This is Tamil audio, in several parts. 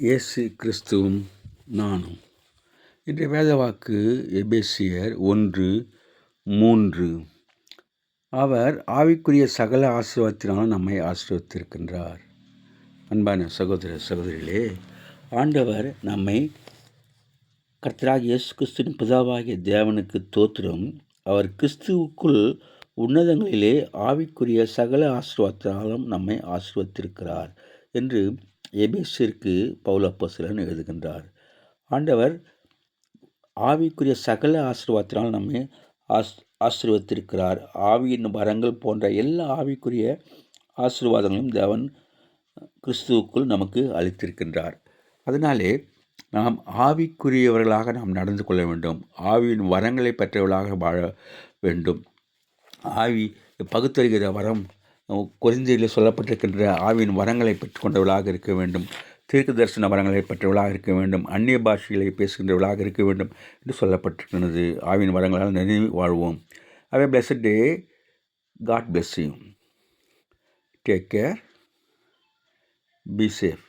இயேசு கிறிஸ்துவும் நானும். இன்றைய வேதவாக்கு எபேசியர் 1:3. அவர் ஆவிக்குரிய சகல ஆசீர்வாதத்தினாலும் நம்மை ஆசீர்வதித்திருக்கின்றார். அன்பான சகோதர சகோதரிகளே, ஆண்டவர் நம்மை கர்த்தராகிய இயேசு கிறிஸ்துவின் பிதாவாகிய தேவனுக்கு தோத்திரம், அவர் கிறிஸ்துவுக்குள் உன்னதங்களிலே ஆவிக்குரிய சகல ஆசீர்வாதத்தினாலும் நம்மை ஆசீர்வதித்திருக்கிறார் என்று எபேசியருக்கு பவுல் அப்போஸ்தலன் எழுதுகின்றார். ஆண்டவர் ஆவிக்குரிய சகல ஆசீர்வாதத்தினால் நம்மை ஆசீர்வதித்திருக்கிறார். ஆவியின் வரங்கள் போன்ற எல்லா ஆவிக்குரிய ஆசீர்வாதங்களும் தேவன் கிறிஸ்துவுக்குள் நமக்கு அளித்திருக்கின்றார். அதனாலே நாம் ஆவிக்குரியவர்களாக நாம் நடந்து கொள்ள வேண்டும். ஆவியின் வரங்களை பெற்றவர்களாக வாழ வேண்டும். ஆவி பகுத்தறிகிற வரம் கொரிந்தியரில் சொல்லப்பட்டிருக்கின்ற ஆவியின் வரங்களை பெற்றுக்கொண்டவர்களாக இருக்க வேண்டும். தீர்க்க தரிசன வரங்களை பெற்றவர்களாக இருக்க வேண்டும். அந்நிய பாஷைகளை பேசுகின்றவர்களாக இருக்க வேண்டும் என்று சொல்லப்பட்டிருக்கிறது. ஆவியின் வரங்களால் நினைவு வாழ்வோம். Have a blessed day. God bless you. Take care. Be safe.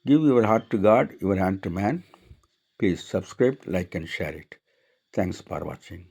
Give your heart to God, your hand to man. Please subscribe, like and share it. Thanks for watching.